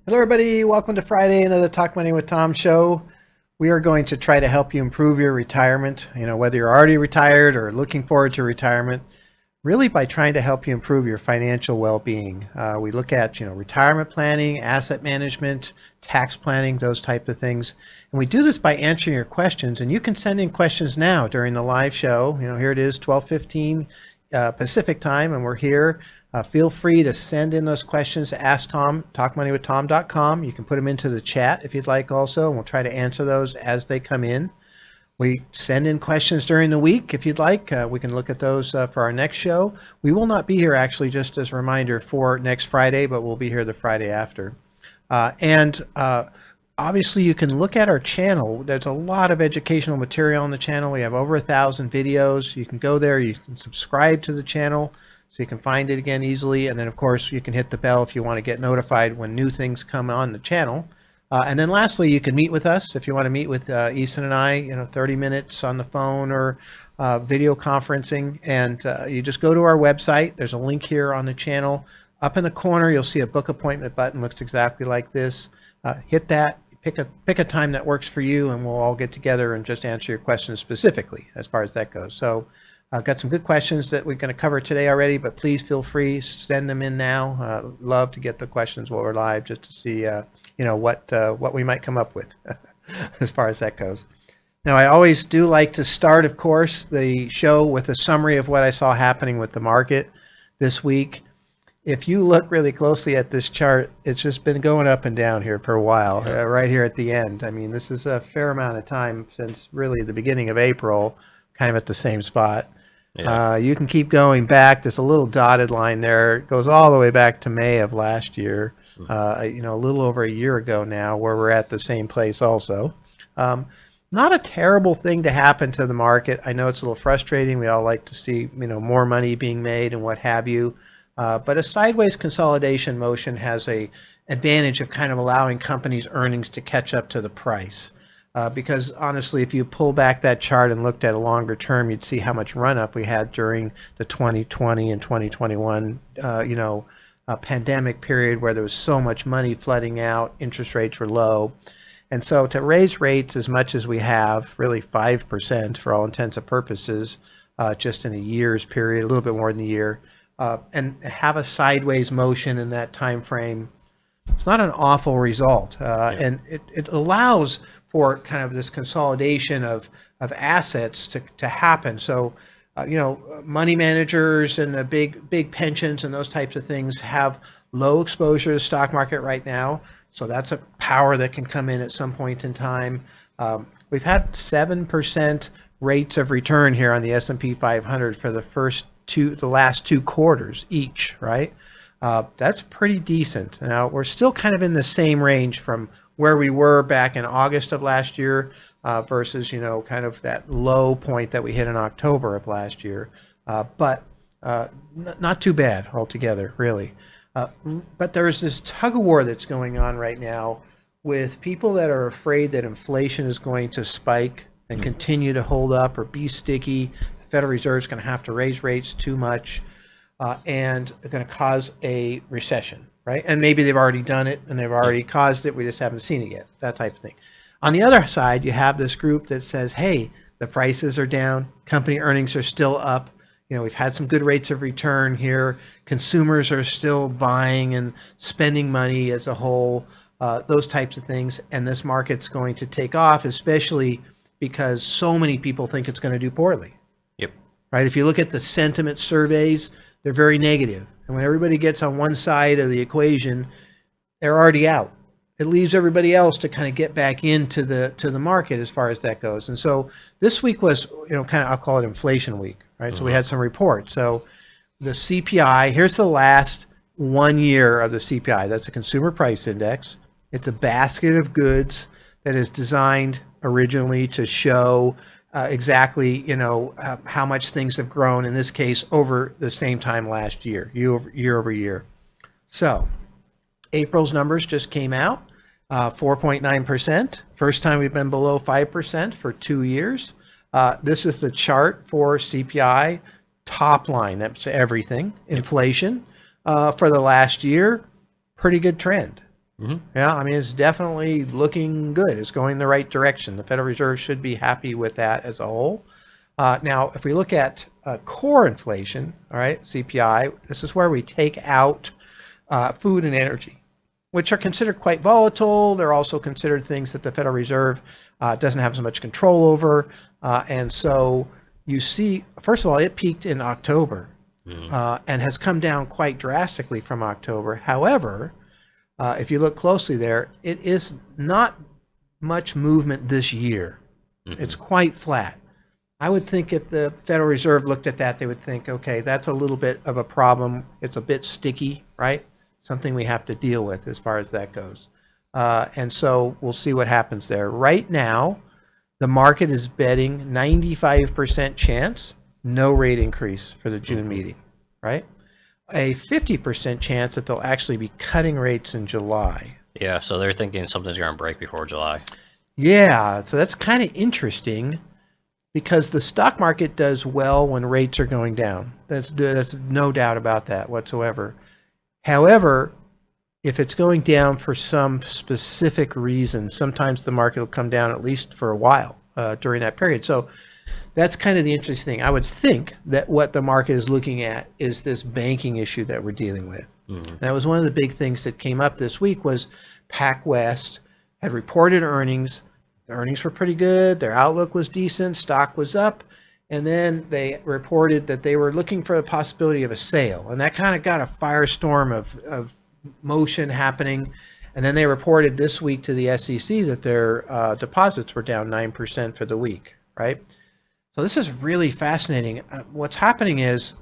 Hello, everybody. Welcome to Friday, another Talk Money with Tom show. We are going to try to help you improve your retirement, whether you're already retired or looking forward to retirement, really by trying to help you improve your financial well-being. We look at, retirement planning, asset management, tax planning, those type of things. And we do this by answering your questions. And you can send in questions now during the live show. Here it is, 12:15 Pacific time, and we're here. Feel free to send in those questions to Ask Tom, talkmoneywithtom.com. You can put them into the chat if you'd like also, and we'll try to answer those as they come in. We send in questions during the week if you'd like. We can look at those for our next show. We will not be here, actually, just as a reminder, for next Friday, but we'll be here the Friday after. Obviously, you can look at our channel. There's a lot of educational material on the channel. We have over 1,000 videos. You can go there. You can subscribe to the channel so you can find it again easily. And then, of course, you can hit the bell if you want to get notified when new things come on the channel. And then lastly, you can meet with us if you want to meet with Easton and I, 30 minutes on the phone or video conferencing. And you just go to our website. There's a link here on the channel. Up in the corner, you'll see a book appointment button. Looks exactly like this. Hit that. Pick a time that works for you, and we'll all get together and just answer your questions specifically as far as that goes. So I've got some good questions that we're going to cover today already, but please feel free, send them in now. Love to get the questions while we're live just to see what we might come up with as far as that goes. Now, I always do like to start, of course, the show with a summary of what I saw happening with the market this week. If you look really closely at this chart, it's just been going up and down here for a while, right here at the end. I mean, this is a fair amount of time since really the beginning of April, kind of at the same spot. Yeah. You can keep going back. There's a little dotted line there. It goes all the way back to May of last year, a little over a year ago now, where we're at the same place also. Not a terrible thing to happen to the market. I know it's a little frustrating. We all like to see, more money being made and what have you. But a sideways consolidation motion has a advantage of kind of allowing companies' earnings to catch up to the price. Because honestly, if you pull back that chart and looked at a longer term, you'd see how much run up we had during the 2020 and 2021, pandemic period where there was so much money flooding out, interest rates were low. And so to raise rates as much as we have, really 5% for all intents and purposes, just in a year's period, a little bit more than a year, and have a sideways motion in that time frame, it's not an awful result. And it allows for kind of this consolidation of assets to happen. So, money managers and the big pensions and those types of things have low exposure to the stock market right now. So that's a power that can come in at some point in time. We've had 7% rates of return here on the S&P 500 for the last two quarters each, right? That's pretty decent. Now, we're still kind of in the same range from where we were back in August of last year versus, kind of that low point that we hit in October of last year. But not too bad altogether, really. But there's this tug of war that's going on right now with people that are afraid that inflation is going to spike and continue to hold up or be sticky. The Federal Reserve is going to have to raise rates too much and they're going to cause a recession, right? And maybe they've already done it and they've already caused it. We just haven't seen it yet, that type of thing. On the other side, you have this group that says, hey, the prices are down, company earnings are still up. We've had some good rates of return here. Consumers are still buying and spending money as a whole, those types of things. And this market's going to take off, especially because so many people think it's going to do poorly. Yep. Right? If you look at the sentiment surveys, they're very negative. And when everybody gets on one side of the equation, they're already out. It leaves everybody else to kind of get back into the market as far as that goes. And so this week was, kind of, I'll call it inflation week, right? Mm-hmm. So we had some reports. So the CPI, here's the last 1 year of the CPI. That's a consumer price index. It's a basket of goods that is designed originally to show exactly, how much things have grown, in this case, over the same time last year, year over year. So April's numbers just came out, 4.9%. First time we've been below 5% for 2 years. This is the chart for CPI top line. That's everything. Inflation for the last year, pretty good trend. Yeah, I mean, it's definitely looking good. It's going the right direction. The Federal Reserve should be happy with that as a whole. Now, if we look at core inflation, all right, CPI, this is where we take out food and energy, which are considered quite volatile. They're also considered things that the Federal Reserve doesn't have so much control over. And so you see, first of all, it peaked in October and has come down quite drastically from October. However, if you look closely there, it is not much movement this year. It's quite flat. I would think if the Federal Reserve looked at that, they would think, okay, that's a little bit of a problem. It's a bit sticky, right? Something we have to deal with as far as that goes. And so we'll see what happens there. Right now, the market is betting 95% chance, no rate increase for the June meeting, right? A 50% chance that they'll actually be cutting rates in July. Yeah, so they're thinking something's going to break before July. Yeah, so that's kind of interesting because the stock market does well when rates are going down. That's no doubt about that whatsoever. However, if it's going down for some specific reason, sometimes the market will come down at least for a while during that period. So that's kind of the interesting thing. I would think that what the market is looking at is this banking issue that we're dealing with. And that was one of the big things that came up this week was PacWest had reported earnings. The earnings were pretty good. Their outlook was decent. Stock was up. And then they reported that they were looking for the possibility of a sale. And that kind of got a firestorm of motion happening. And then they reported this week to the SEC that their deposits were down 9% for the week, right? So this is really fascinating. What's happening is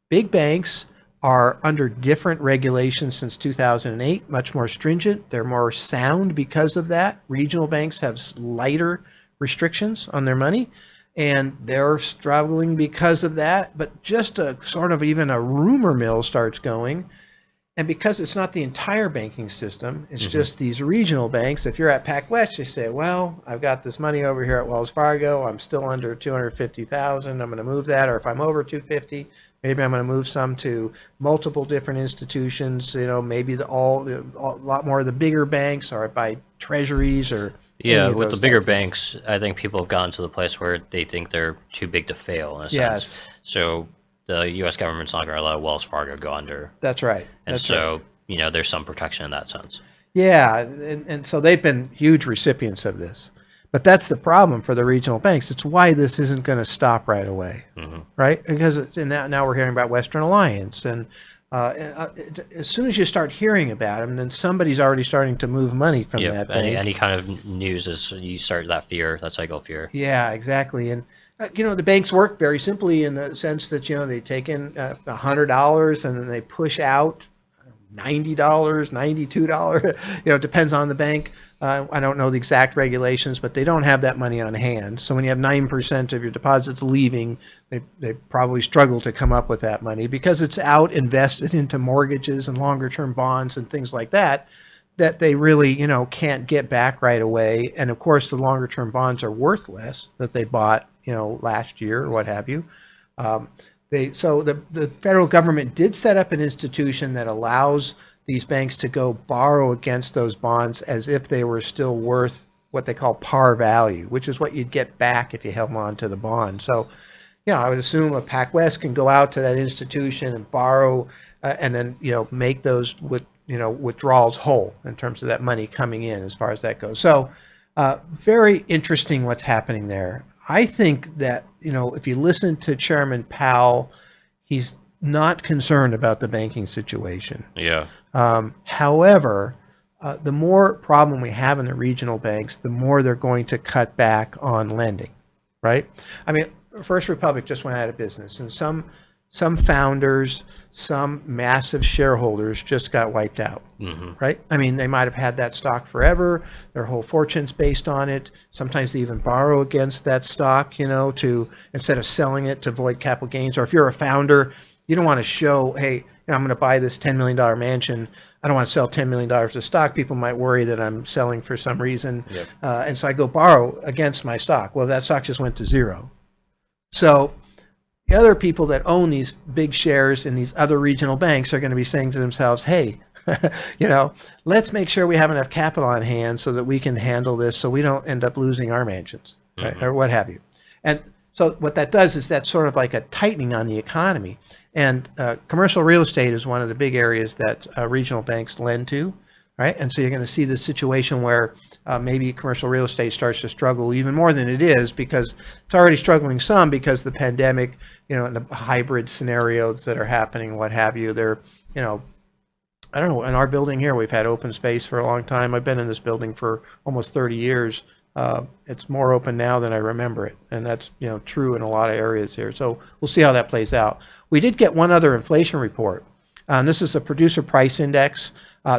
big banks are under different regulations since 2008, much more stringent. They're more sound because of that. Regional banks have lighter restrictions on their money, and they're struggling because of that. But just a sort of even a rumor mill starts going. And because it's not the entire banking system, it's just these regional banks. If you're at PacWest, you say, well, I've got this money over here at Wells Fargo. I'm still under 250,000. I'm going to move that. Or if I'm over 250, maybe I'm going to move some to multiple different institutions. You know, maybe a lot more of the bigger banks or by treasuries or yeah. With the bigger banks, I think people have gotten to the place where they think they're too big to fail in a sense. So the U.S. government's not going to let Wells Fargo go under. That's right. And so, you know, there's some protection in that sense. Yeah, and so they've been huge recipients of this. But that's the problem for the regional banks. It's why this isn't going to stop right away, right? Because now we're hearing about Western Alliance. And as soon as you start hearing about them, then somebody's already starting to move money from that bank. Any kind of news is you start that fear, that cycle of fear. Yeah, exactly. And you know, the banks work very simply in the sense that, you know, they take in $100 and then they push out $90, $92. You know, it depends on the bank. I don't know the exact regulations, but they don't have that money on hand. So when you have 9% of your deposits leaving, they probably struggle to come up with that money because it's out invested into mortgages and longer term bonds and things like that they really, you know, can't get back right away. And of course, the longer term bonds are worth less that they bought, you know, last year or what have you. So the federal government did set up an institution that allows these banks to go borrow against those bonds as if they were still worth what they call par value, which is what you'd get back if you held on to the bond. So, you know, I would assume a PacWest can go out to that institution and borrow and then, you know, make those withdrawals whole in terms of that money coming in as far as that goes. So very interesting what's happening there. I think that, you know, if you listen to Chairman Powell, he's not concerned about the banking situation. Yeah. However, the more problem we have in the regional banks, the more they're going to cut back on lending, right? I mean, First Republic just went out of business, and some founders, some massive shareholders just got wiped out, right? I mean, they might have had that stock forever. Their whole fortune's based on it. Sometimes they even borrow against that stock, you know, instead of selling it to avoid capital gains. Or if you're a founder, you don't want to show, hey, you know, I'm going to buy this $10 million mansion. I don't want to sell $10 million of stock. People might worry that I'm selling for some reason. Yep. And so I go borrow against my stock. Well, that stock just went to zero. So the other people that own these big shares in these other regional banks are going to be saying to themselves, hey, Let's make sure we have enough capital on hand so that we can handle this, so we don't end up losing our mansions, right? Or what have you. And so what that does is that's sort of like a tightening on the economy. And commercial real estate is one of the big areas that regional banks lend to, right? And so you're going to see this situation where maybe commercial real estate starts to struggle even more than it is, because it's already struggling some because the pandemic, and the hybrid scenarios that are happening, what have you. They're, I don't know, in our building here, we've had open space for a long time. I've been in this building for almost 30 years. It's more open now than I remember it. And that's, true in a lot of areas here. So we'll see how that plays out. We did get one other inflation report. And this is the producer price index.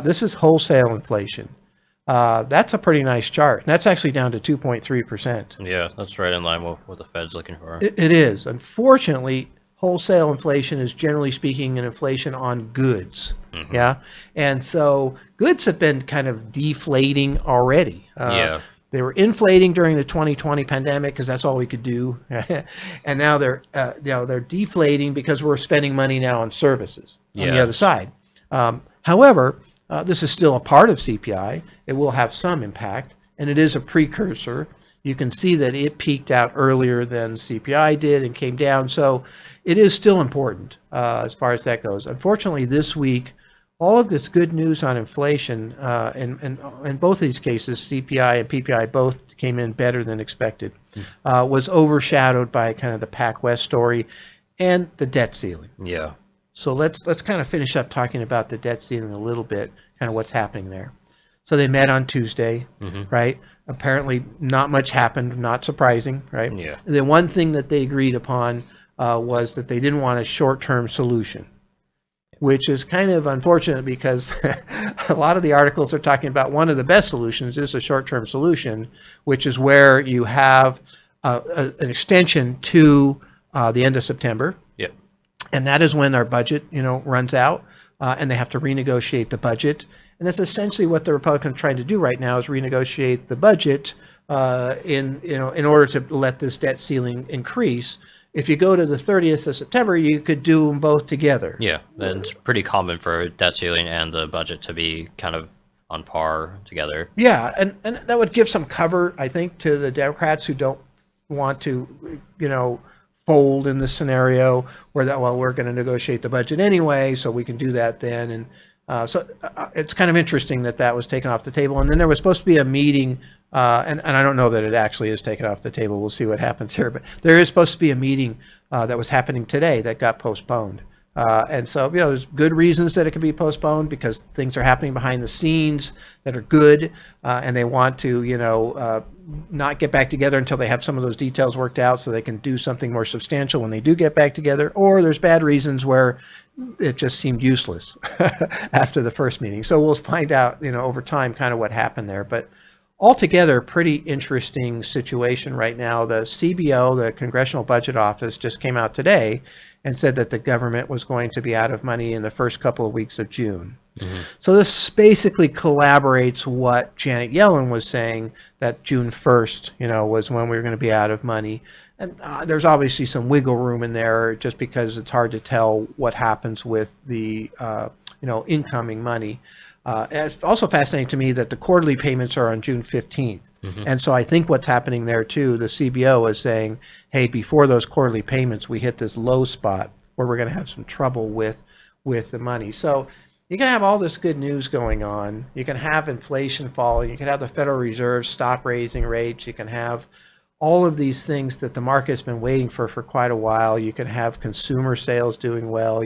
This is wholesale inflation. That's a pretty nice chart. And that's actually down to 2.3%. Yeah, that's right in line with what the Fed's looking for. It is. Unfortunately, wholesale inflation is, generally speaking, an inflation on goods. Mm-hmm. Yeah. And so goods have been kind of deflating already. Yeah. They were inflating during the 2020 pandemic because that's all we could do. And now they're deflating because we're spending money now on services on the other side. However, this is still a part of CPI. It will have some impact, and it is a precursor. You can see that it peaked out earlier than CPI did and came down. So it is still important as far as that goes. Unfortunately, this week, all of this good news on inflation, in both of these cases, CPI and PPI both came in better than expected, was overshadowed by kind of the PacWest story and the debt ceiling. Yeah. So let's kind of finish up talking about the debt ceiling a little bit, kind of what's happening there. So they met on Tuesday, right? Apparently not much happened, not surprising, right? Yeah. The one thing that they agreed upon was that they didn't want a short-term solution, which is kind of unfortunate because a lot of the articles are talking about one of the best solutions is a short-term solution, which is where you have an extension to the end of September. Yep. And that is when our budget, runs out, and they have to renegotiate the budget. And that's essentially what the Republicans are trying to do right now, is renegotiate the budget in order to let this debt ceiling increase. If you go to the 30th of September, you could do them both together. Yeah, and it's pretty common for debt ceiling and the budget to be kind of on par together. Yeah, and that would give some cover, I think, to the Democrats who don't want to, fold in this scenario where we're going to negotiate the budget anyway, so we can do that then. And so it's kind of interesting that was taken off the table. And then there was supposed to be a meeting, and I don't know that it actually is taken off the table. We'll see what happens here. But there is supposed to be a meeting that was happening today that got postponed. And so, there's good reasons that it could be postponed, because things are happening behind the scenes that are good, and they want to, not get back together until they have some of those details worked out so they can do something more substantial when they do get back together. Or there's bad reasons where it just seemed useless after the first meeting. So we'll find out, over time kind of what happened there. But altogether, pretty interesting situation right now. The CBO, the Congressional Budget Office, just came out today and said that the government was going to be out of money in the first couple of weeks of June. Mm-hmm. So this basically collaborates what Janet Yellen was saying, that June 1st, was when we were going to be out of money. And there's obviously some wiggle room in there, just because it's hard to tell what happens with the, incoming money. It's also fascinating to me that the quarterly payments are on June 15th. Mm-hmm. And so I think what's happening there too, the CBO is saying, hey, before those quarterly payments, we hit this low spot where we're going to have some trouble with the money. So you can have all this good news going on. You can have inflation falling. You can have the Federal Reserve stop raising rates. You can have all of these things that the market's been waiting for quite a while. You can have consumer sales doing well.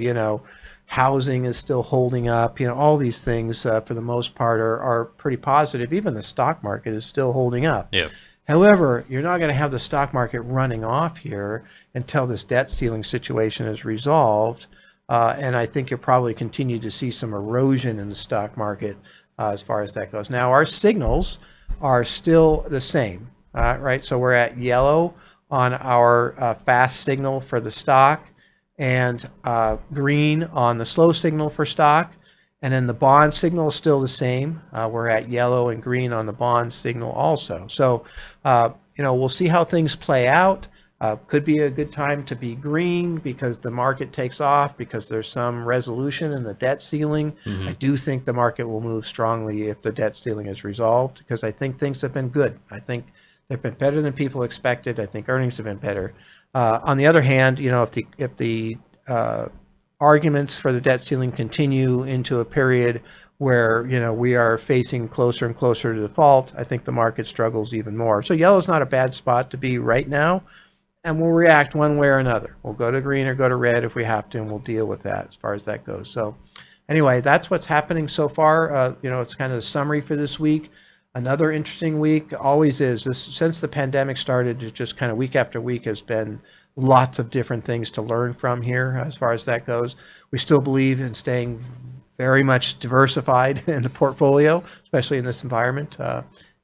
Housing is still holding up. All these things for the most part are pretty positive. Even the stock market is still holding up. Yeah. However, you're not going to have the stock market running off here until this debt ceiling situation is resolved. And I think you'll probably continue to see some erosion in the stock market as far as that goes. Now, our signals are still the same, right? So we're at yellow on our fast signal for the stock, and green on the slow signal for stock. And then the bond signal is still the same. We're at yellow and green on the bond signal also. So, we'll see how things play out. Could be a good time to be green because the market takes off, because there's some resolution in the debt ceiling. I do think the market will move strongly if the debt ceiling is resolved, because I think things have been good. I think they've been better than people expected. I think earnings have been better. On the other hand, if the arguments for the debt ceiling continue into a period where we are facing closer and closer to default, I think the market struggles even more. So yellow is not a bad spot to be right now, and we'll react one way or another. We'll go to green or go to red if we have to, and we'll deal with that as far as that goes. So anyway, that's what's happening so far. It's kind of the summary for this week. Another interesting week always is this. Since the pandemic started, it just kind of week after week has been lots of different things to learn from here as far as that goes. We still believe in staying very much diversified in the portfolio, especially in this environment,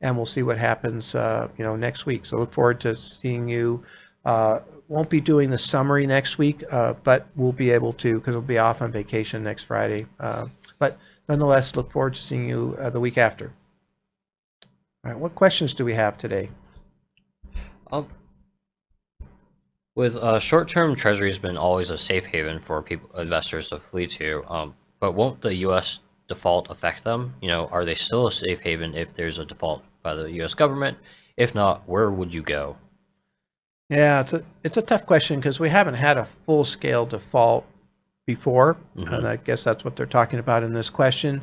and we'll see what happens next week. So look forward to seeing you. Won't be doing the summary next week, but we'll be able to, because we'll be off on vacation next Friday. But nonetheless, look forward to seeing you the week after. All right, what questions do we have today? With short-term treasuries been always a safe haven for investors to flee to, but won't the U.S. default affect them? Are they still a safe haven if there's a default by the U.S. government? If not, where would you go? Yeah, it's a tough question because we haven't had a full-scale default before, and I guess that's what they're talking about in this question.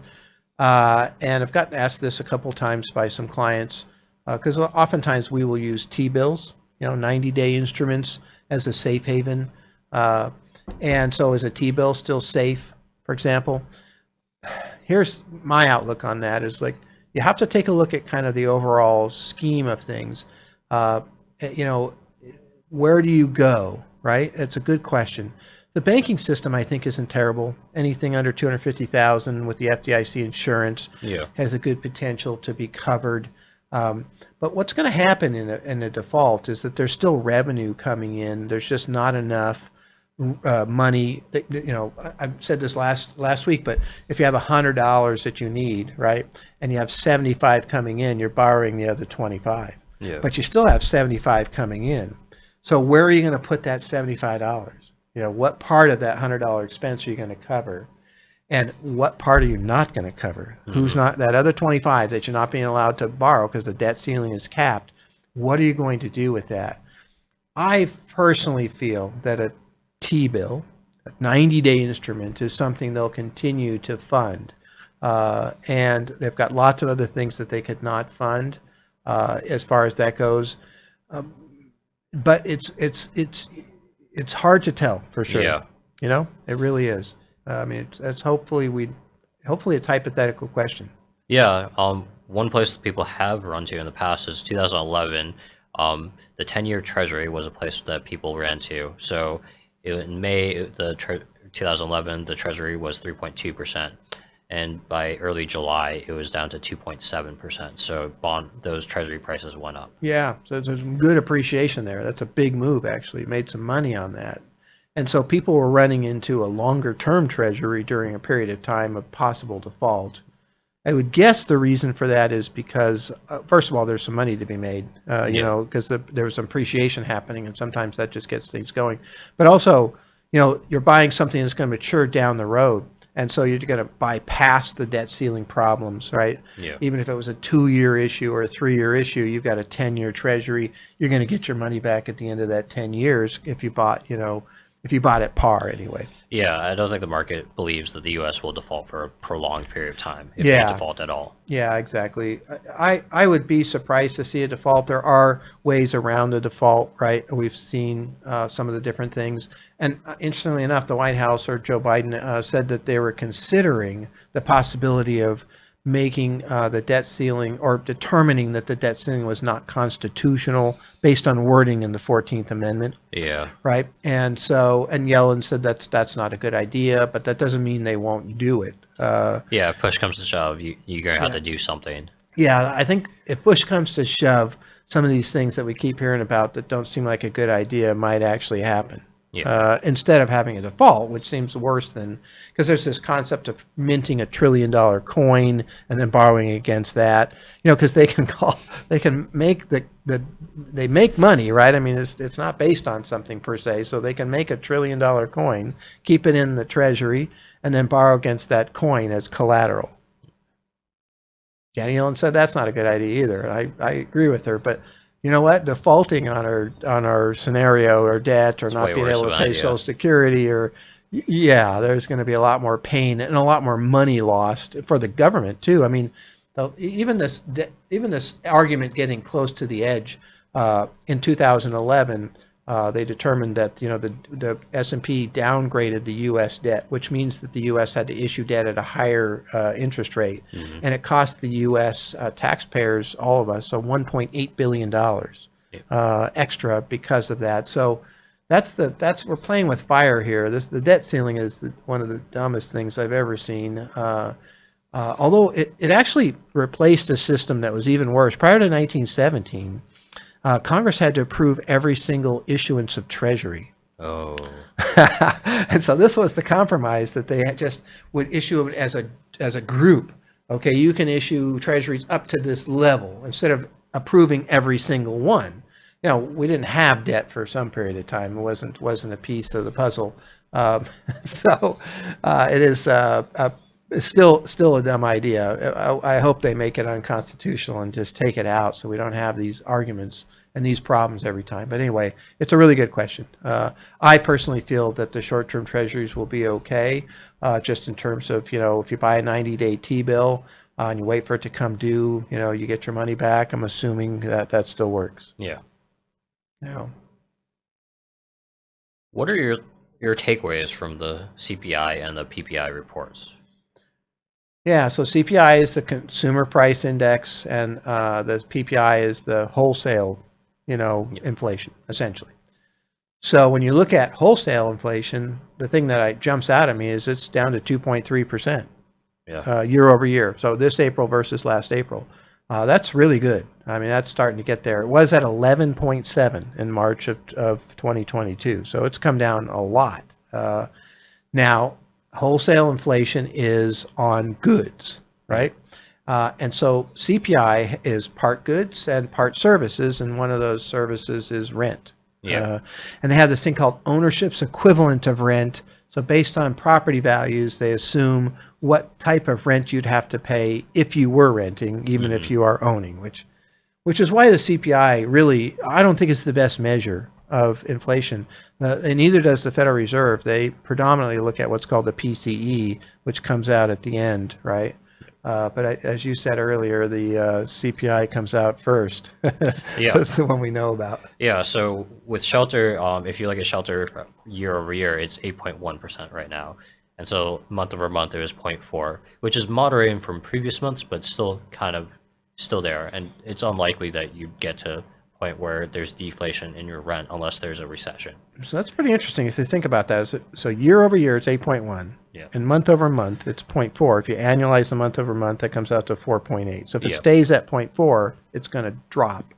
And I've gotten asked this a couple times by some clients, because oftentimes we will use T-bills, 90-day instruments as a safe haven. And so is a T-bill still safe, for example? Here's my outlook on that is like, you have to take a look at kind of the overall scheme of things. Where do you go, right? It's a good question. The banking system, I think, isn't terrible. Anything under $250,000 with the FDIC insurance has a good potential to be covered. But what's going to happen in a default is that there's still revenue coming in. There's just not enough money. I've said this last week, but if you have $100 that you need, right, and you have 75 coming in, you're borrowing the other 25. Yeah. But you still have 75 coming in. So where are you going to put that $75? What part of that $100 expense are you going to cover? And what part are you not going to cover? Who's not, that other 25 that you're not being allowed to borrow because the debt ceiling is capped? What are you going to do with that? I personally feel that a T-bill, a 90-day instrument, is something they'll continue to fund. And they've got lots of other things that they could not fund as far as that goes. But it's hard to tell for sure. Yeah. It really is. It's hopefully it's a hypothetical question. Yeah. One place that people have run to in the past is 2011. The 10-year Treasury was a place that people ran to. So in May, 2011, the Treasury was 3.2%. And by early July, it was down to 2.7%. So those Treasury prices went up. Yeah, so there's some good appreciation there. That's a big move, actually. Made some money on that. And so people were running into a longer-term Treasury during a period of time of possible default. I would guess the reason for that is because, first of all, there's some money to be made, because there was some appreciation happening, and sometimes that just gets things going. But also, you're buying something that's going to mature down the road. And so you're going to bypass the debt ceiling problems, right? Yeah. Even if it was a 2-year issue or a 3-year issue, you've got a 10-year Treasury. You're going to get your money back at the end of that 10 years if you bought, at par anyway. Yeah, I don't think the market believes that the U.S. will default for a prolonged period of time if they default at all. Yeah, exactly. I would be surprised to see a default. There are ways around the default, right? We've seen some of the different things. And interestingly enough, the White House or Joe Biden said that they were considering the possibility of making the debt ceiling, or determining that the debt ceiling was not constitutional based on wording in the 14th Amendment. Yeah. Right. And Yellen said that's not a good idea, but that doesn't mean they won't do it. If push comes to shove, you're going to have to do something. Yeah, I think if push comes to shove, some of these things that we keep hearing about that don't seem like a good idea might actually happen. instead of having a default, which seems worse than, because there's this concept of minting $1 trillion coin and then borrowing against that, because they can make they make money, right? I mean, it's not based on something per se, so they can make $1 trillion coin, keep it in the treasury, and then borrow against that coin as collateral. Janet Yellen said that's not a good idea either. I agree with her, but you know what? Defaulting on our scenario or debt or not being able to pay Social Security there's going to be a lot more pain and a lot more money lost for the government too. I mean, even this argument getting close to the edge in 2011. They determined that the S&P downgraded the U.S. debt, which means that the U.S. had to issue debt at a higher interest rate, and it cost the U.S. Taxpayers, all of us, so $1.8 billion extra because of that. So we're playing with fire here. The debt ceiling is one of the dumbest things I've ever seen. Although it actually replaced a system that was even worse. Prior to 1917. Congress had to approve every single issuance of Treasury. Oh. And so this was the compromise, that they just would issue it as a group. Okay, you can issue Treasuries up to this level instead of approving every single one. We didn't have debt for some period of time. It wasn't a piece of the puzzle. So it is still a dumb idea. I hope they make it unconstitutional and just take it out so we don't have these arguments and these problems every time. But anyway, it's a really good question. I personally feel that the short-term treasuries will be okay, just in terms of, if you buy a 90-day T-bill and you wait for it to come due, you get your money back. I'm assuming that still works. Yeah. Yeah. What are your takeaways from the CPI and the PPI reports? Yeah, so CPI is the consumer price index, and the PPI is the wholesale, inflation, essentially. So when you look at wholesale inflation, the thing that jumps out at me is it's down to 2.3% year over year. So this April versus last April. That's really good. I mean, that's starting to get there. It was at 11.7 in March of 2022. So it's come down a lot. Now, wholesale inflation is on goods, right? And so CPI is part goods and part services, and one of those services is rent. And they have this thing called ownership's equivalent of rent. So based on property values, they assume what type of rent you'd have to pay if you were renting, even if you are owning, which is why the CPI really, I don't think it's the best measure of inflation. And neither does the Federal Reserve. They predominantly look at what's called the PCE, which comes out at the end, right? But as you said earlier, the CPI comes out first. Yeah. So it's the one we know about. Yeah, so with shelter, if you look at shelter year over year, it's 8.1% right now. And so month over month, it was 0.4, which is moderating from previous months, but still kind of still there. And it's unlikely that you get to point where there's deflation in your rent unless there's a recession. So that's pretty interesting if you think about that. So year over year, it's 8.1. Yeah. And month over month, it's 0.4. If you annualize the month over month, that comes out to 4.8. So if it stays at 0.4, it's going to drop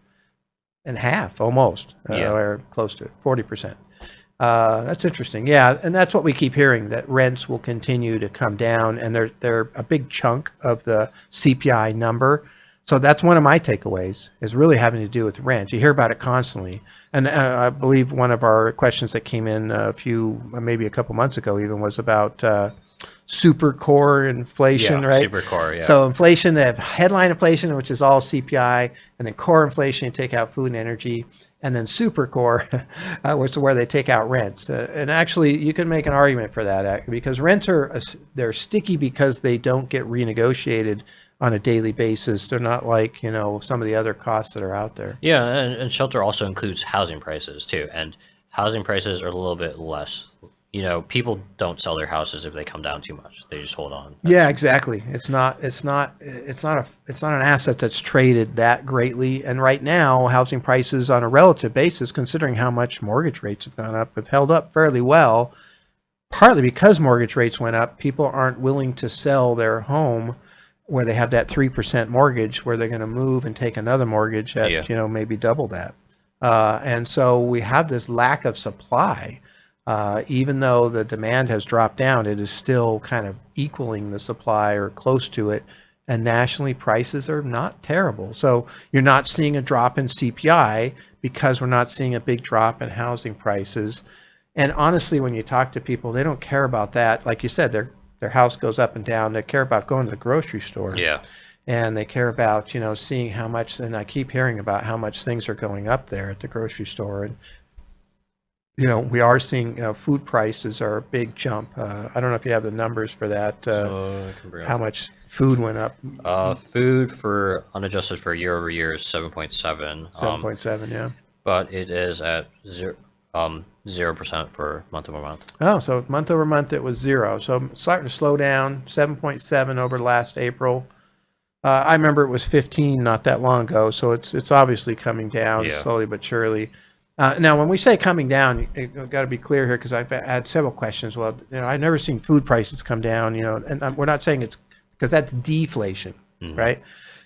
in half almost, or close to 40%. That's interesting. Yeah, and that's what we keep hearing, that rents will continue to come down, and they're a big chunk of the CPI number. So that's one of my takeaways, is really having to do with rent. You hear about it constantly. And I believe one of our questions that came in maybe a couple months ago even, was about super core inflation, right? Super core, yeah. So inflation, they have headline inflation, which is all CPI, and then core inflation, you take out food and energy, and then super core, which is where they take out rents. And actually, you can make an argument for that, because rents they're sticky because they don't get renegotiated on a daily basis. They're not like, some of the other costs that are out there. Yeah, and shelter also includes housing prices too, and housing prices are a little bit less. People don't sell their houses if they come down too much. They just hold on. Yeah, exactly. It's not an asset that's traded that greatly. And right now, housing prices on a relative basis, considering how much mortgage rates have gone up, have held up fairly well. Partly because mortgage rates went up, people aren't willing to sell their home where they have that 3% mortgage, where they're going to move and take another mortgage at maybe double that. And so we have this lack of supply. Even though the demand has dropped down, it is still kind of equaling the supply or close to it. And nationally, prices are not terrible. So you're not seeing a drop in CPI because we're not seeing a big drop in housing prices. And honestly, when you talk to people, they don't care about that. Like you said, their house goes up and down. They care about going to the grocery store. Yeah. And they care about, seeing how much, and I keep hearing about how much things are going up there at the grocery store. And, we are seeing, food prices are a big jump. I don't know if you have the numbers for that, So I can bring how up. much food went up. Food for unadjusted for year over year is 7.7. 7.7, yeah. But it is at 0% for month over month. Oh, so month over month it was 0. So starting to slow down, 7.7 over last April. I remember it was 15 not that long ago, so it's obviously coming down Yeah. slowly but surely. Now, when we say coming down, you've got to be clear here because I've had several questions. Well, I've never seen food prices come down, and we're not saying it's because that's deflation, right?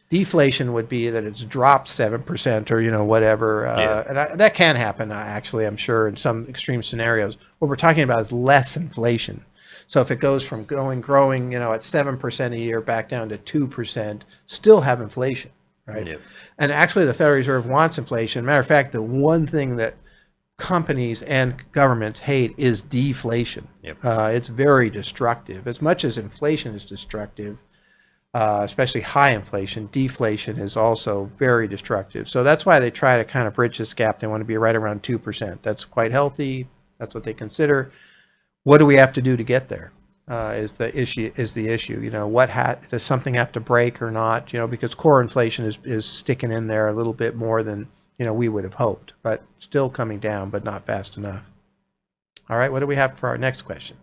Deflation would be that it's dropped 7% or whatever, and that can happen. Actually, I'm sure in some extreme scenarios. What we're talking about is less inflation. So if it goes from growing, at 7% a year back down to 2%, still have inflation, right? Yep. And actually, the Federal Reserve wants inflation. Matter of fact, the one thing that companies and governments hate is deflation. Yep. It's very destructive. As much as inflation is destructive, especially high inflation, deflation is also very destructive. So that's why they try to kind of bridge this gap. They want to be right around 2%. That's quite healthy. That's what they consider. What do we have to do to get there? Is the issue. Does something have to break or not? Because core inflation is sticking in there a little bit more than we would have hoped, but still coming down, but not fast enough. All right, what do we have for our next question?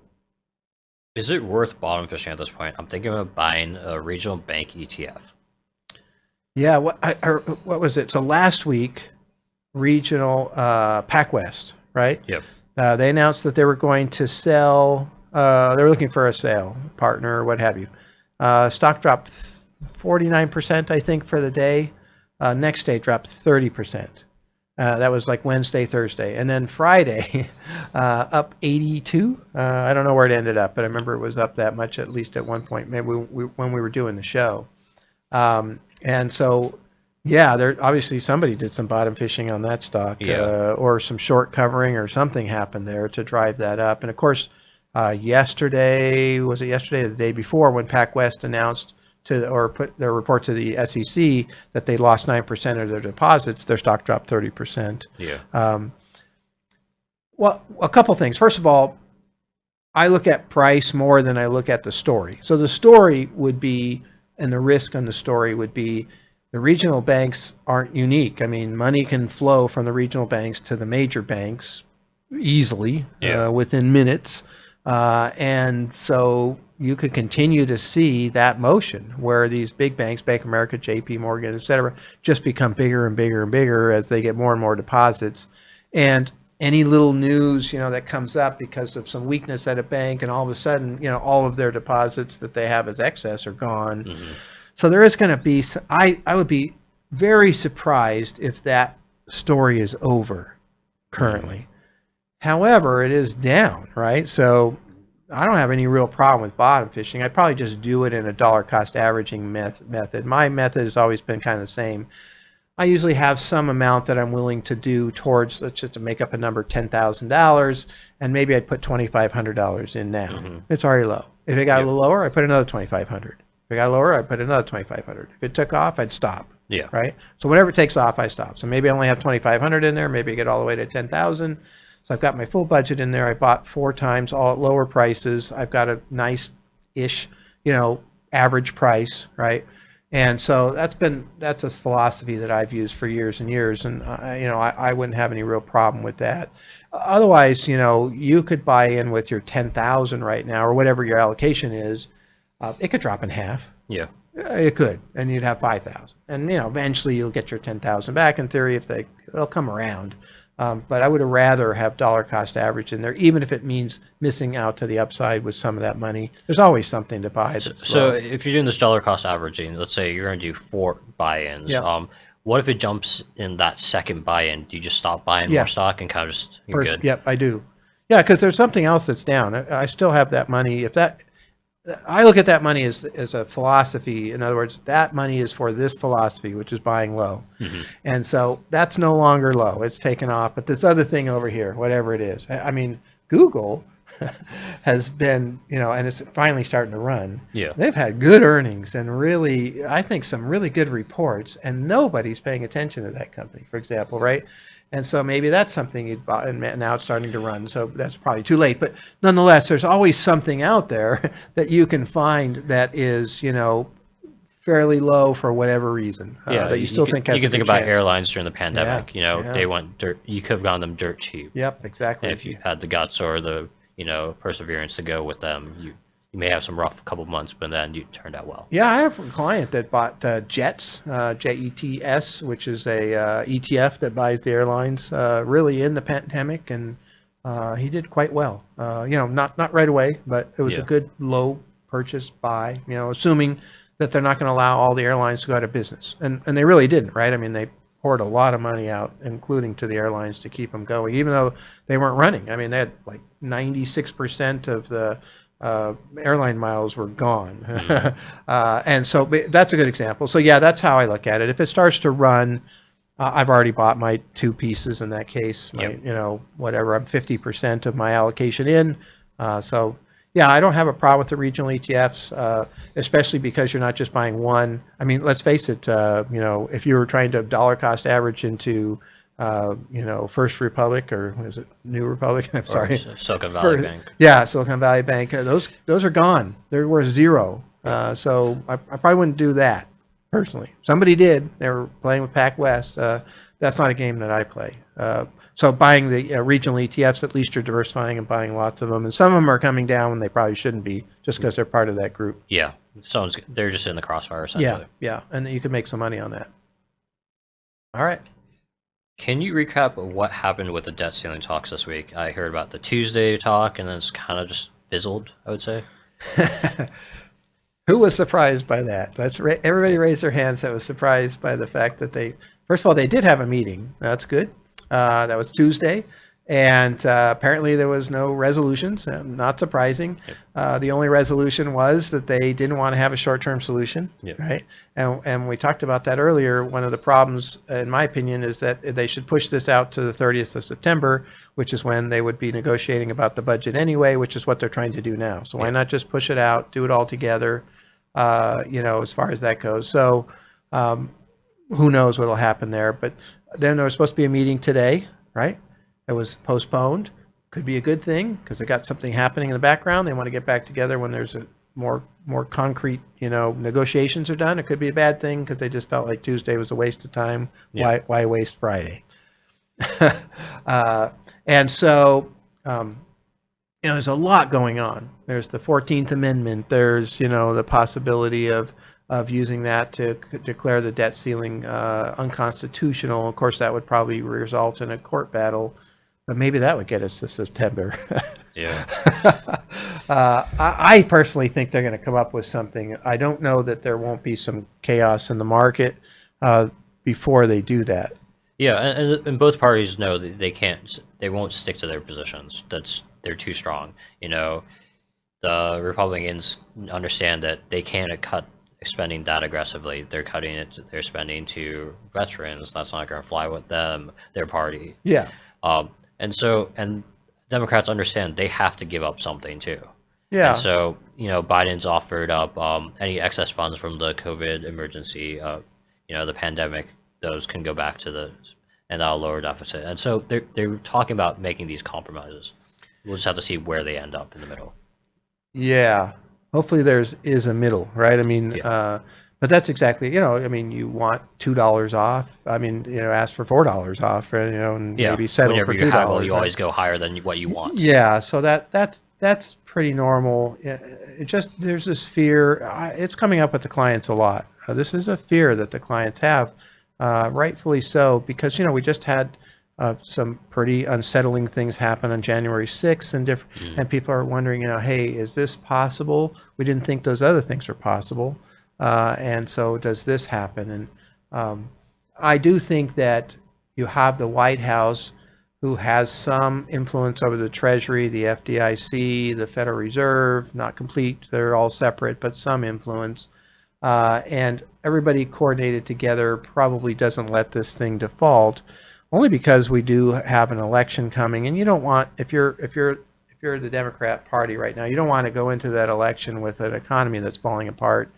Is it worth bottom fishing at this point? I'm thinking of buying a regional bank ETF. Yeah, what was it? So last week, regional PacWest, right? Yep. They announced that they were going to sell. They were looking for a sale partner or what have you. Stock dropped 49%, I think, for the day. Next day dropped 30%. That was like Wednesday, Thursday, and then Friday up 82. I don't know where it ended up, but I remember it was up that much at least at one point. Maybe when we were doing the show, and so. Yeah, there obviously somebody did some bottom fishing on that stock, or some short covering, or something happened there to drive that up. And of course, yesterday or the day before, when PacWest announced put their report to the SEC that they lost 9% of their deposits, their stock dropped 30%. Yeah. Well, a couple things. First of all, I look at price more than I look at the story. So the story would be, and the risk on the story would be. The regional banks aren't unique. I mean, money can flow from the regional banks to the major banks easily, within minutes. And so you could continue to see that motion where these big banks, Bank of America, JP Morgan, et cetera, just become bigger and bigger and bigger as they get more and more deposits. And any little news, that comes up because of some weakness at a bank, and all of a sudden, all of their deposits that they have as excess are gone. Mm-hmm. So there is going to be, I would be very surprised if that story is over currently. Mm-hmm. However, it is down, right? So I don't have any real problem with bottom fishing. I'd probably just do it in a dollar cost averaging method. My method has always been kind of the same. I usually have some amount that I'm willing to do towards, let's just to make up a number, $10,000, and maybe I'd put $2,500 in now. Mm-hmm. It's already low. If it got a little lower, I put another $2,500. If it got lower, I'd put another $2,500. If it took off, I'd stop. Yeah. Right. So whenever it takes off, I stop. So maybe I only have $2,500 in there. Maybe I get all the way to $10,000. So I've got my full budget in there. I bought 4 times, all at lower prices. I've got a nice-ish, average price, right? And so that's a philosophy that I've used for years and years, and I wouldn't have any real problem with that. Otherwise, you could buy in with your 10,000 right now, or whatever your allocation is. It could drop in half. Yeah. It could, and you'd have 5,000, and eventually you'll get your 10,000 back in theory if they'll come around. But I would rather have dollar cost average in there, even if it means missing out to the upside with some of that money. There's always something to buy. So if you're doing this dollar cost averaging, let's say you're going to do 4 buy-ins. Yeah. What if it jumps in that second buy-in? Do you just stop buying more stock and kind of just you're good? Yep, I do. Yeah, because there's something else that's down. I still have that money. If that, I look at that money as a philosophy. In other words, that money is for this philosophy, which is buying low. Hmm. And so that's no longer low. It's taken off. But this other thing over here, whatever it is, I mean, Google has been, and it's finally starting to run. Yeah. They've had good earnings and really, I think, some really good reports, and nobody's paying attention to that company, for example, right? And so maybe that's something you'd buy, and now it's starting to run. So that's probably too late. But nonetheless, there's always something out there that you can find that is, fairly low for whatever reason. Yeah, that you still think has you can a think good about chance. airlines during the pandemic. Yeah. They went dirt. You could have gotten them dirt cheap. Yep, exactly. And if you had the guts or the perseverance to go with them, you may have some rough couple months, but then you turned out well. Yeah, I have a client that bought Jets, JETS, which is a ETF that buys the airlines really in the pandemic, and he did quite well. Not right away, but it was a good low purchase buy. Assuming that they're not going to allow all the airlines to go out of business, and they really didn't, right? I mean, they poured a lot of money out, including to the airlines, to keep them going, even though they weren't running. I mean, they had like 96% of the airline miles were gone. And so that's a good example. So yeah, that's how I look at it. If it starts to run, I've already bought my two pieces in that case. Whatever, I'm 50% of my allocation in. So yeah, I don't have a problem with the regional ETFs, especially because you're not just buying one. I mean, let's face it, if you were trying to dollar cost average into First Republic, or what is it, New Republic? I'm sorry, Silicon Valley Bank. Yeah, Silicon Valley Bank. Those are gone. They're worth zero. So I probably wouldn't do that personally. Somebody did. They were playing with PacWest. That's not a game that I play. So buying the regional ETFs, at least you're diversifying and buying lots of them. And some of them are coming down when they probably shouldn't be, just because they're part of that group. Yeah, they're just in the crossfire essentially. Yeah, and you can make some money on that. All right. Can you recap what happened with the debt ceiling talks this week? I heard about the Tuesday talk, and then it's kind of just fizzled, I would say. Who was surprised by that? Everybody raise their hands that was surprised by the fact that first of all, they did have a meeting. That's good. That was Tuesday. And apparently there was no resolutions. Not surprising. Yep. The only resolution was that they didn't want to have a short-term solution, yep. Right? And we talked about that earlier. One of the problems, in my opinion, is that they should push this out to the 30th of September, which is when they would be negotiating about the budget anyway, which is what they're trying to do now. So why not just push it out, do it all together, as far as that goes. So who knows what will happen there. But then there was supposed to be a meeting today, right? It was postponed. Could be a good thing because they got something happening in the background. They want to get back together when there's a more concrete, negotiations are done. It could be a bad thing because they just felt like Tuesday was a waste of time. Yeah. Why waste Friday? And so, there's a lot going on. There's the 14th Amendment. There's, the possibility of using that to declare the debt ceiling unconstitutional. Of course, that would probably result in a court battle. But maybe that would get us to September. Yeah. I personally think they're going to come up with something. I don't know that there won't be some chaos in the market before they do that. Yeah, and both parties know that they won't stick to their positions. They're too strong. The Republicans understand that they can't cut spending that aggressively. They're cutting their spending to veterans. That's not going to fly with them, their party. Yeah. And Democrats understand they have to give up something too. Yeah. And so, Biden's offered up any excess funds from the COVID emergency, the pandemic, those can go back and that'll lower deficit. And so they're talking about making these compromises. We'll just have to see where they end up in the middle. Yeah. Hopefully is a middle, right? I mean, yeah. But that's exactly, you want $2 off. Ask for $4 off, and maybe settle whenever for $2. You haggle, you always go higher than what you want. Yeah, so that's pretty normal. There's this fear. It's coming up with the clients a lot. This is a fear that the clients have, rightfully so, because we just had some pretty unsettling things happen on January 6th, and people are wondering, hey, is this possible? We didn't think those other things were possible. And so does this happen? And I do think that you have the White House who has some influence over the Treasury, the FDIC, the Federal Reserve, not complete, they're all separate, but some influence. And everybody coordinated together probably doesn't let this thing default, only because we do have an election coming, and you don't want, if you're the Democrat Party right now, you don't want to go into that election with an economy that's falling apart.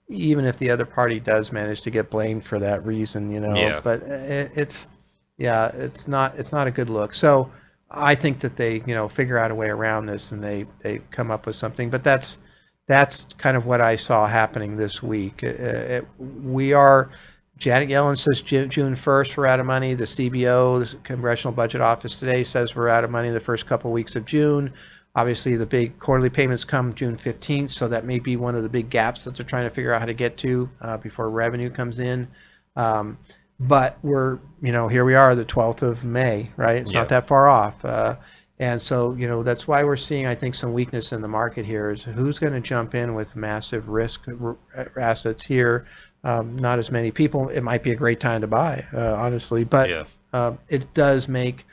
Even if the other party does manage to get blamed for that reason, Yeah. but it's not a good look. So I think that they, figure out a way around this and they come up with something. But that's kind of what I saw happening this week. Janet Yellen says June 1st we're out of money. The CBO, the Congressional Budget Office today, says we're out of money the first couple of weeks of June. Obviously, the big quarterly payments come June 15th, so that may be one of the big gaps that they're trying to figure out how to get to before revenue comes in. But here we are, the 12th of May, right? It's not that far off. And so, that's why we're seeing, I think, some weakness in the market here is who's going to jump in with massive risk assets here. Not as many people. It might be a great time to buy, honestly, but it does make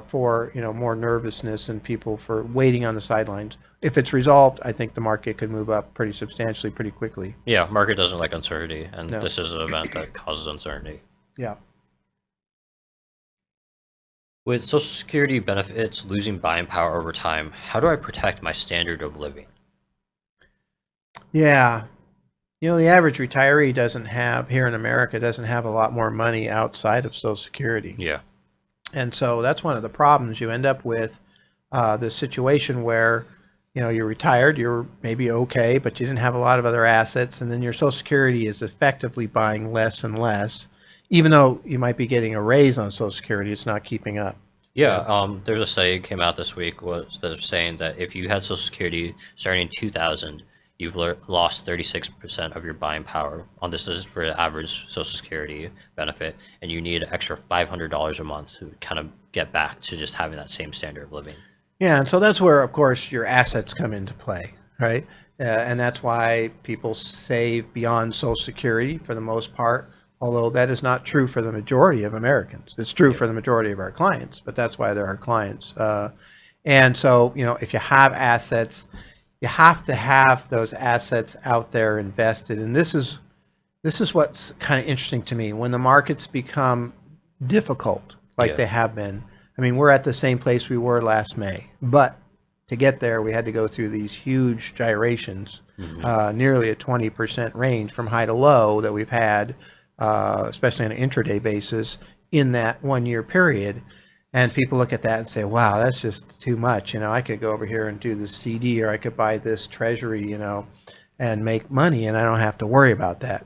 for more nervousness and people for waiting on the sidelines. If it's resolved, I think the market could move up pretty substantially, pretty quickly. Yeah, market doesn't like uncertainty, and this is an event that causes uncertainty. Yeah. With Social Security benefits losing buying power over time, how do I protect my standard of living? Yeah. The average retiree here in America doesn't have a lot more money outside of Social Security. Yeah. And so that's one of the problems. You end up with this situation where, you're retired, you're maybe okay, but you didn't have a lot of other assets, and then your Social Security is effectively buying less and less. Even though you might be getting a raise on Social Security, it's not keeping up. Yeah, there's a study came out this week that's saying that if you had Social Security starting in 2000, you've lost 36% of your buying power. This is for the average Social Security benefit, and you need an extra $500 a month to kind of get back to just having that same standard of living. Yeah, and so that's where, of course, your assets come into play, right? And that's why people save beyond Social Security for the most part, although that is not true for the majority of Americans. It's true for the majority of our clients, but that's why they're our clients. And so, if you have assets, you have to have those assets out there invested. And this is what's kind of interesting to me. When the markets become difficult, like they have been, I mean, we're at the same place we were last May, but to get there, we had to go through these huge gyrations, nearly a 20% range from high to low that we've had, especially on an intraday basis in that 1 year period. And people look at that and say, wow, that's just too much. I could go over here and do this CD, or I could buy this treasury, and make money, and I don't have to worry about that.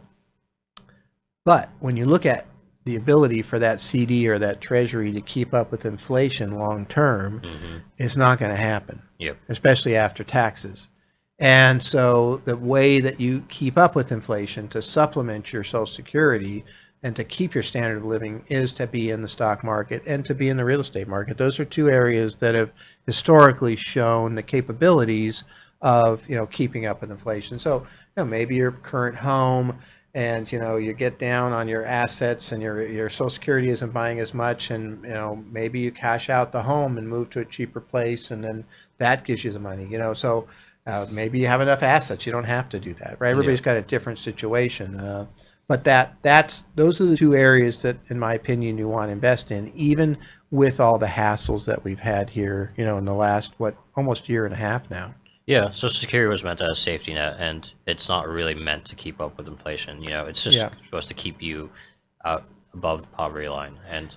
But when you look at the ability for that CD or that treasury to keep up with inflation long term, it's not going to happen, especially after taxes. And so the way that you keep up with inflation to supplement your Social Security and to keep your standard of living is to be in the stock market and to be in the real estate market. Those are two areas that have historically shown the capabilities of, keeping up with inflation. So, maybe your current home, and you get down on your assets, and your Social Security isn't buying as much, and maybe you cash out the home and move to a cheaper place, and then that gives you the money. So maybe you have enough assets, you don't have to do that, right? Everybody's got a different situation, but those are the two areas that, in my opinion, you want to invest in, even with all the hassles that we've had here, in the last almost year and a half now. Yeah, Social Security was meant as a safety net, and it's not really meant to keep up with inflation. It's just supposed to keep you out above the poverty line, and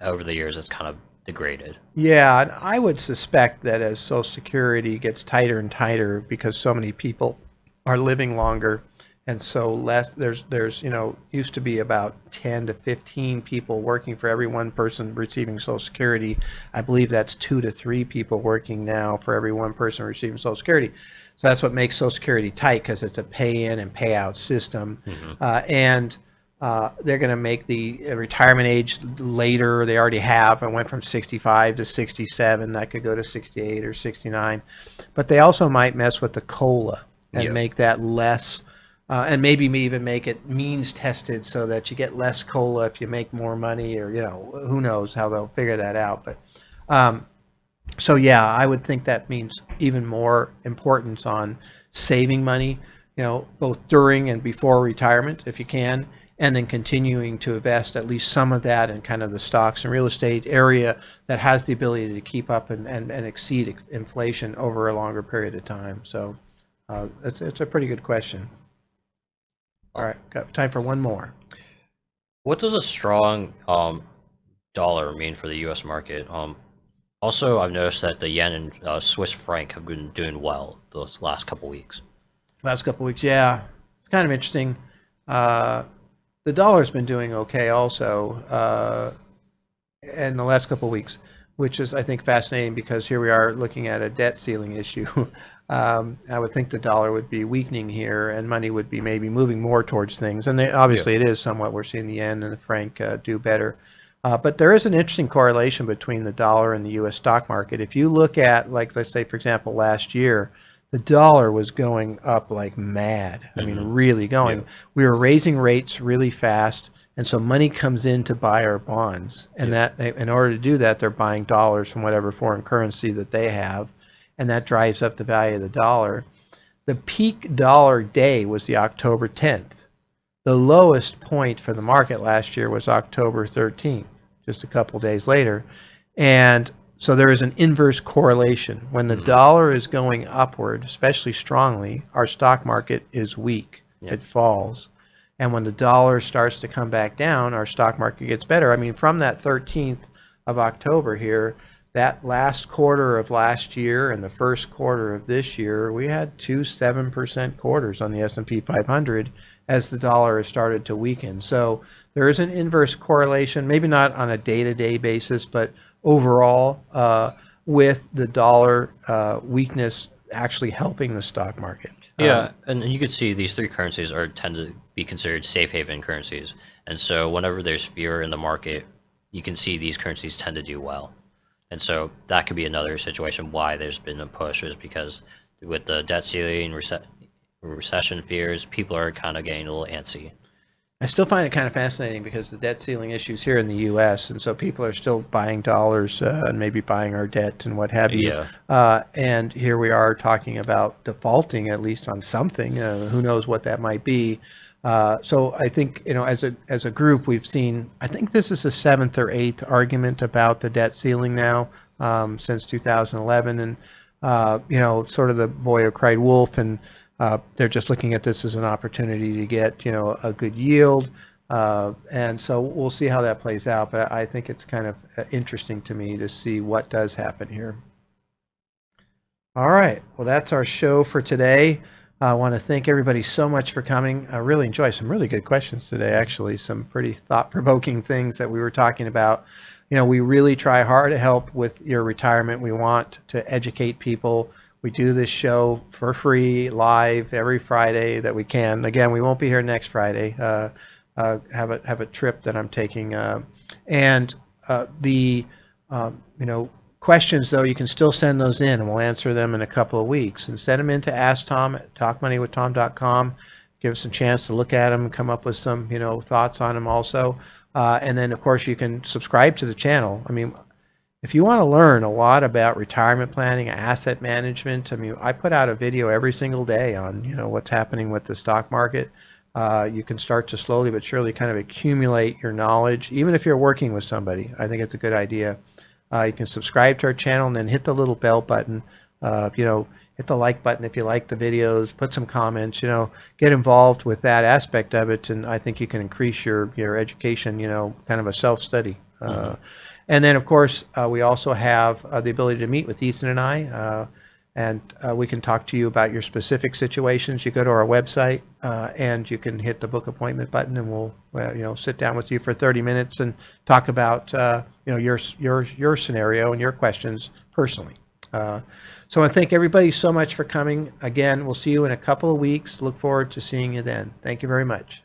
over the years, it's kind of degraded. Yeah, and I would suspect that as Social Security gets tighter and tighter, because so many people are living longer, and so less, there's used to be about 10 to 15 people working for every one person receiving Social Security. I believe that's 2 to 3 people working now for every one person receiving Social Security. So that's what makes Social Security tight, because it's a pay-in and pay-out system. And they're going to make the retirement age later. They already have. It went from 65 to 67. That could go to 68 or 69. But they also might mess with the COLA and make that less and maybe even make it means tested so that you get less cola if you make more money, or who knows how they'll figure that out. But so yeah, I would think that means even more importance on saving money, both during and before retirement if you can, and then continuing to invest at least some of that in kind of the stocks and real estate area that has the ability to keep up and exceed inflation over a longer period of time. So it's a pretty good question. All right, got time for one more. What does a strong dollar mean for the U.S. market? Also, I've noticed that the yen and Swiss franc have been doing well those last couple weeks. Last couple weeks, yeah, it's kind of interesting. The dollar's been doing okay also in the last couple weeks, which is, I think, fascinating because here we are looking at a debt ceiling issue. I would think the dollar would be weakening here and money would be maybe moving more towards things. And obviously it is somewhat. We're seeing the yen and the franc do better. But there is an interesting correlation between the dollar and the U.S. stock market. If you look at, like, let's say, for example, last year, the dollar was going up like mad. I mean, really going. Yeah. We were raising rates really fast, and so money comes in to buy our bonds. And that, in order to do that, they're buying dollars from whatever foreign currency that they have, and that drives up the value of the dollar. The peak dollar day was the October 10th. The lowest point for the market last year was October 13th, just a couple days later. And so there is an inverse correlation. When the dollar is going upward, especially strongly, our stock market is weak. It falls. And when the dollar starts to come back down, our stock market gets better. I mean, from that 13th of October here, that last quarter of last year and the first quarter of this year, we had 2 7% quarters on the S&P 500 as the dollar has started to weaken. So there is an inverse correlation, maybe not on a day-to-day basis, but overall with the dollar weakness actually helping the stock market. Yeah, and you can see these three currencies tend to be considered safe haven currencies. And so whenever there's fear in the market, you can see these currencies tend to do well. And so that could be another situation why there's been a push, is because with the debt ceiling, recession fears, people are kind of getting a little antsy. I still find it kind of fascinating because the debt ceiling issues here in the U.S., and so people are still buying dollars and maybe buying our debt and what have you. Yeah. And here we are talking about defaulting at least on something. Who knows what that might be? So I think, as a group, we've seen, I think this is the 7th or 8th argument about the debt ceiling now since 2011, and sort of the boy who cried wolf, and they're just looking at this as an opportunity to get, a good yield. And so we'll see how that plays out. But I think it's kind of interesting to me to see what does happen here. All right. Well, that's our show for today. I want to thank everybody so much for coming. I really enjoyed some really good questions today, actually, some pretty thought-provoking things that we were talking about. We really try hard to help with your retirement. We want to educate people. We do this show for free, live, every Friday that we can. Again, we won't be here next Friday. Have a trip that I'm taking. Questions, though, you can still send those in, and we'll answer them in a couple of weeks. And send them in to Ask Tom at talkmoneywithtom.com. Give us a chance to look at them and come up with some, thoughts on them also. And then, of course, you can subscribe to the channel. I mean, if you want to learn a lot about retirement planning, asset management, I mean, I put out a video every single day on, what's happening with the stock market. You can start to slowly but surely kind of accumulate your knowledge, even if you're working with somebody. I think it's a good idea. You can subscribe to our channel and then hit the little bell button. Hit the like button if you like the videos. Put some comments. Get involved with that aspect of it, and I think you can increase your education. Kind of a self-study. And then, of course, we also have the ability to meet with Ethan and I, and we can talk to you about your specific situations. You go to our website, and you can hit the book appointment button, and we'll sit down with you for 30 minutes and talk about your scenario and your questions personally. So I thank everybody so much for coming. Again, we'll see you in a couple of weeks. Look forward to seeing you then. Thank you very much.